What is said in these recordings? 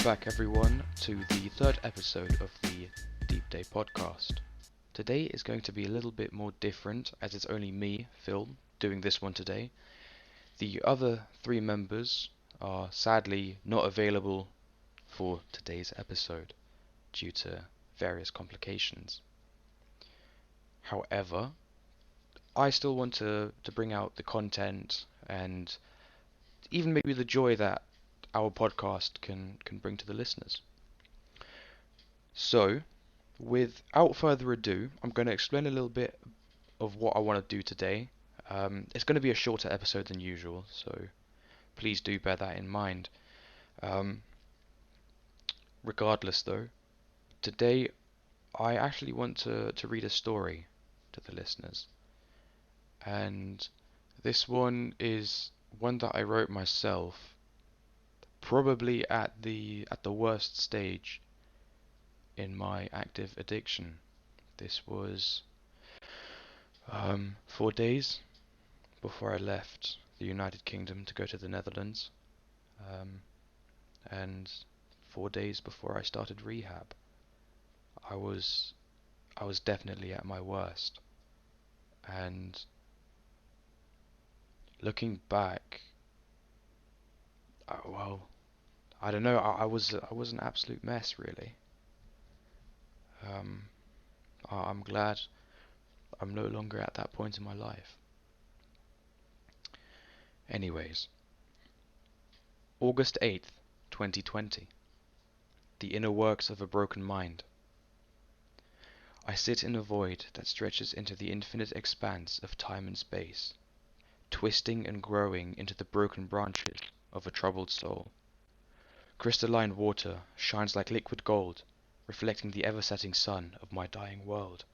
back, everyone, to the third episode of the Deep Day podcast. Today is going to be a little bit more different as it's only me, Phil, doing this one today. The other three members are sadly not available for today's episode due to various complications. However, I still want to bring out the content and even maybe the joy that our podcast can bring to the listeners. So, without further ado, I'm going to explain a little bit of what I want to do today. It's going to be a shorter episode than usual, so please do bear that in mind. Um, Regardless, though, today I actually want to read a story to the listeners. And this one is one that I wrote myself, probably at the worst stage in my active addiction. This was 4 days before I left the United Kingdom to go to the Netherlands, um, and 4 days before I started rehab. I was I was definitely at my worst, and looking back, well, I don't know. I was an absolute mess, really. Um, I'm glad I'm no longer at that point in my life. Anyways, August 8th, 2020. The inner works of a broken mind. I sit in a void that stretches into the infinite expanse of time and space, twisting and growing into the broken branches of a troubled soul. Crystalline water shines like liquid gold, reflecting the ever-setting sun of my dying world.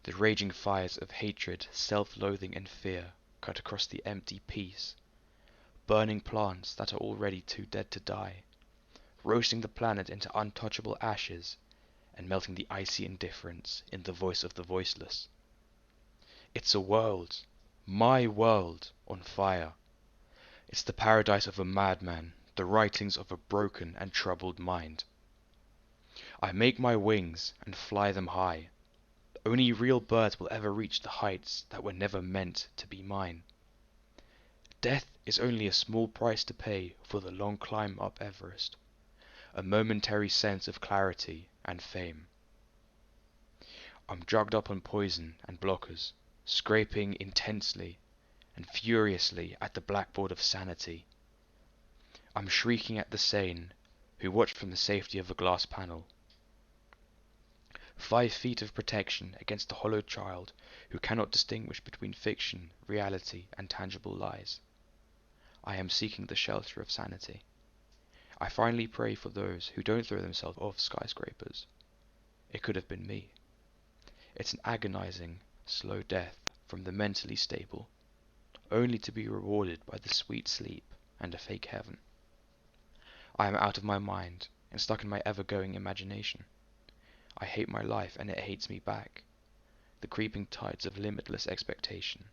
The raging fires of hatred, self-loathing and fear cut across the empty peace, burning plants that are already too dead to die, roasting the planet into untouchable ashes, and melting the icy indifference in the voice of the voiceless. It's a world, my world, on fire. It's the paradise of a madman, the writings of a broken and troubled mind. I make my wings and fly them high. Only real birds will ever reach the heights that were never meant to be mine. Death is only a small price to pay for the long climb up Everest, a momentary sense of clarity and fame. I'm drugged up on poison and blockers, scraping intensely and furiously at the blackboard of sanity. I'm shrieking at the sane, who watch from the safety of a glass panel. 5 feet of protection against the hollow child who cannot distinguish between fiction, reality, and tangible lies. I am seeking the shelter of sanity. I finally pray for those who don't throw themselves off skyscrapers. It could have been me. It's an agonizing, slow death from the mentally stable, only to be rewarded by the sweet sleep and a fake heaven. I am out of my mind and stuck in my ever-going imagination. I hate my life and it hates me back. The creeping tides of limitless expectation,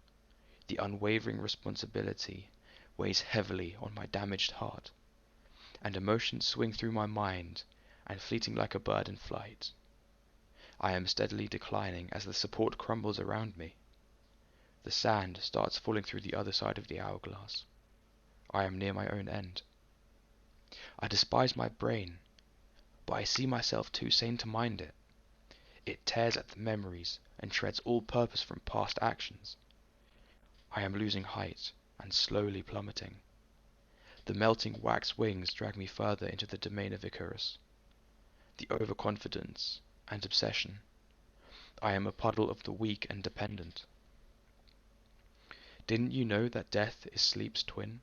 the unwavering responsibility weighs heavily on my damaged heart, and emotions swing through my mind and fleeting like a bird in flight. I am steadily declining as the support crumbles around me. The sand starts falling through the other side of the hourglass. I am near my own end. I despise my brain, but I see myself too sane to mind it. It tears at the memories and shreds all purpose from past actions. I am losing height and slowly plummeting. The melting wax wings drag me further into the domain of Icarus. The overconfidence and obsession. I am a puddle of the weak and dependent. Didn't you know that death is sleep's twin?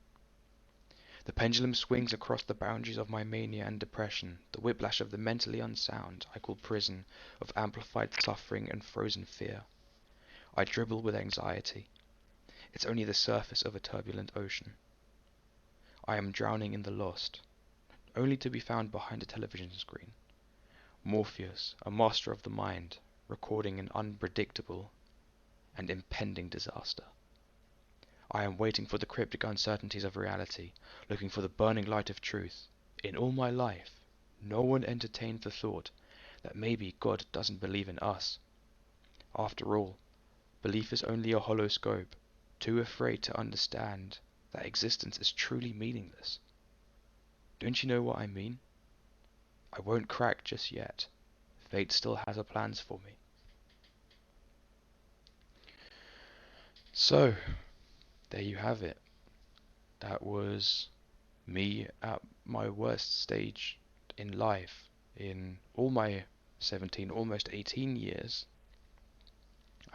The pendulum swings across the boundaries of my mania and depression, the whiplash of the mentally unsound I call prison, of amplified suffering and frozen fear. I dribble with anxiety. It's only the surface of a turbulent ocean. I am drowning in the lost, only to be found behind a television screen. Morpheus, a master of the mind, recording an unpredictable and impending disaster. I am waiting for the cryptic uncertainties of reality, looking for the burning light of truth. In all my life, no one entertained the thought that maybe God doesn't believe in us. After all, belief is only a hollow scope, too afraid to understand that existence is truly meaningless. Don't you know what I mean? I won't crack just yet. Fate still has her plans for me. So, there you have it. That was me at my worst stage in life. In all my 17, almost 18 years,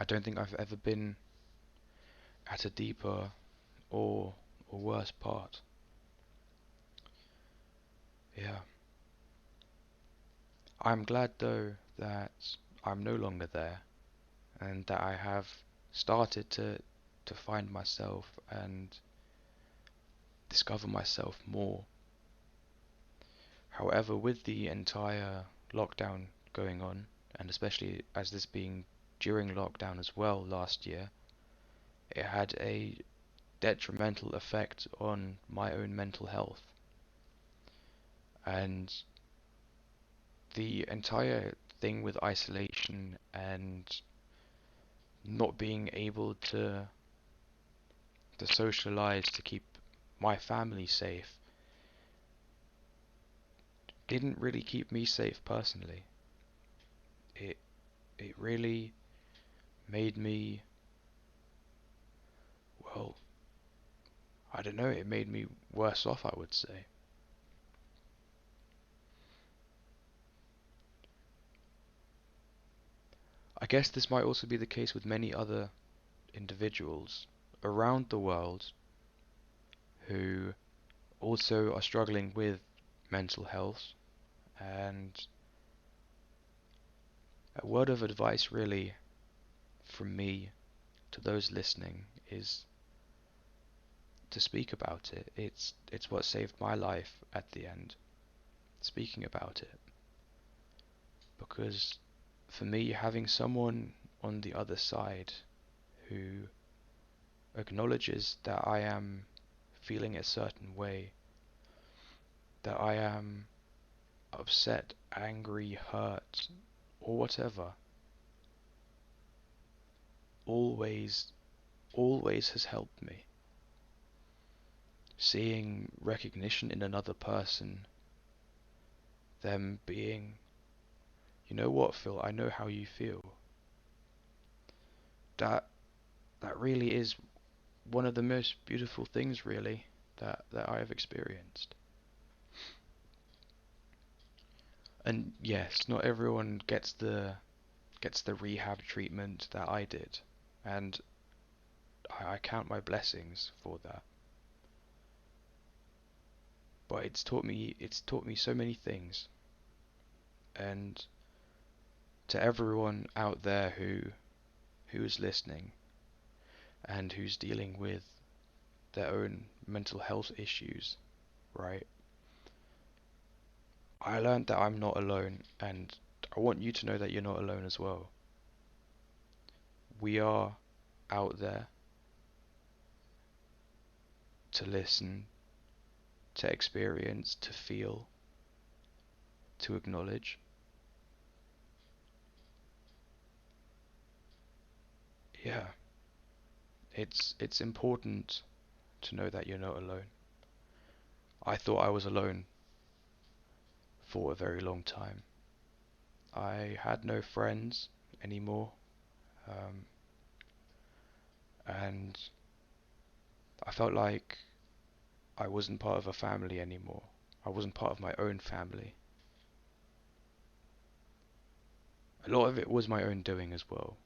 I don't think I've ever been at a deeper or worse part. Yeah. I'm glad though that I'm no longer there and that I have started to find myself and discover myself more. However, with the entire lockdown going on, and especially as this being during lockdown as well last year, it had a detrimental effect on my own mental health. And the entire thing with isolation and not being able to socialize to keep my family safe didn't really keep me safe personally. It it really made me, well, I don't know, it made me worse off, I would say. I guess this might also be the case with many other individuals around the world who also are struggling with mental health. And a word of advice, really, from me to those listening is to speak about it. It's what saved my life at the end, speaking about it. Because for me, having someone on the other side who acknowledges that I am feeling a certain way, that I am upset, angry, hurt, or whatever, always, always has helped me. Seeing recognition in another person, them being, you know what, Phil, I know how you feel. That that really is one of the most beautiful things, really, that I have experienced. And yes, not everyone gets the rehab treatment that I did, and I count my blessings for that. But it's taught me so many things, and to everyone out there who is listening and who's dealing with their own mental health issues, right? I learned that I'm not alone, and I want you to know that you're not alone as well. We are out there to listen, to experience, to feel, to acknowledge. Yeah, it's important to know that you're not alone. I thought I was alone for a very long time. I had no friends anymore, um, and I felt like I wasn't part of a family anymore. I wasn't part of my own family. A lot of it was my own doing as well.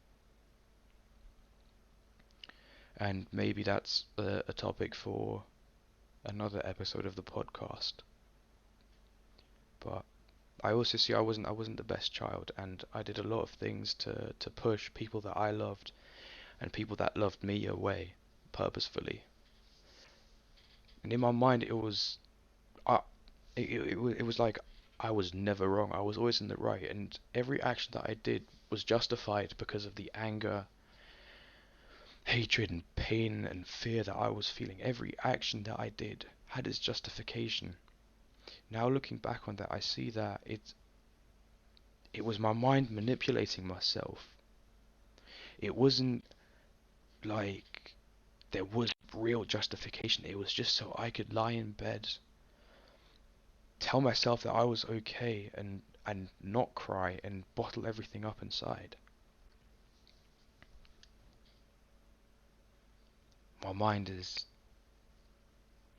And maybe that's a topic for another episode of the podcast. But I also see I wasn't the best child, and I did a lot of things to push people that I loved and people that loved me away purposefully. And in my mind, it was I it was like I was never wrong. I was always in the right, and every action that I did was justified because of the anger, hatred, and pain and fear that I was feeling. Every action that I did had its justification. Now looking back on that, I see that it was my mind manipulating myself. It wasn't like there was real justification. It was just so I could lie in bed, tell myself that I was okay, and not cry and bottle everything up inside. My mind is,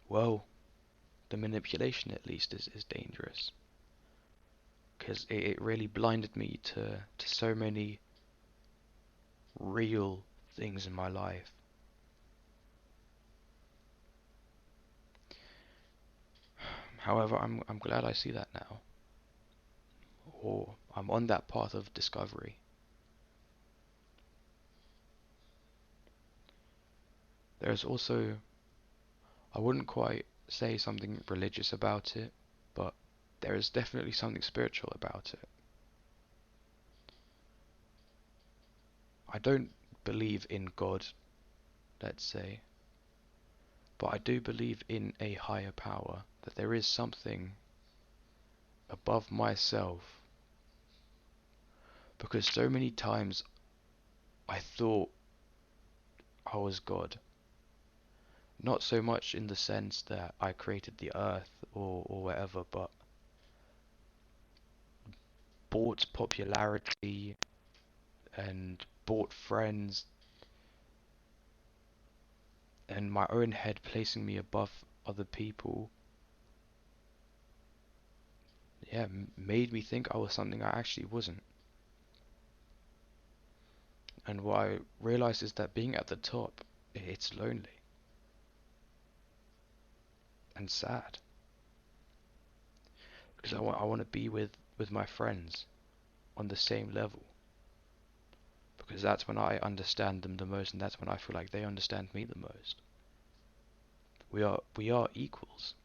well, the manipulation at least is dangerous, because it really blinded me to so many real things in my life. However, I'm glad I see that now, or I'm on that path of discovery. There's also, I wouldn't quite say something religious about it, but there is definitely something spiritual about it. I don't believe in God, let's say, but I do believe in a higher power, that there is something above myself, because so many times I thought I was God. Not so much in the sense that I created the earth or whatever, but bought popularity and bought friends and my own head placing me above other people, yeah, made me think I was something I actually wasn't. And what I realized is that being at the top, it's lonely and sad, because I want to be with my friends on the same level, because that's when I understand them the most, and that's when I feel like they understand me the most. We are equals.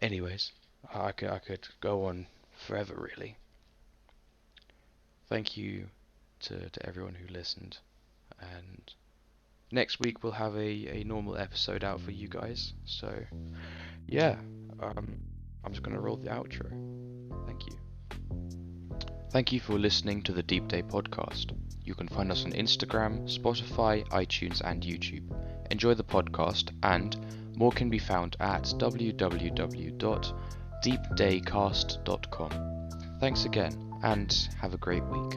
Anyways, I could go on forever really. Thank you to everyone who listened, and next week we'll have a normal episode out for you guys. So yeah, I'm just gonna roll the outro. Thank you. Thank you for listening to the Deep Day podcast. You can find us on Instagram, Spotify, iTunes, and YouTube. Enjoy the podcast, and more can be found at www.deepdaycast.com. Thanks again, and have a great week.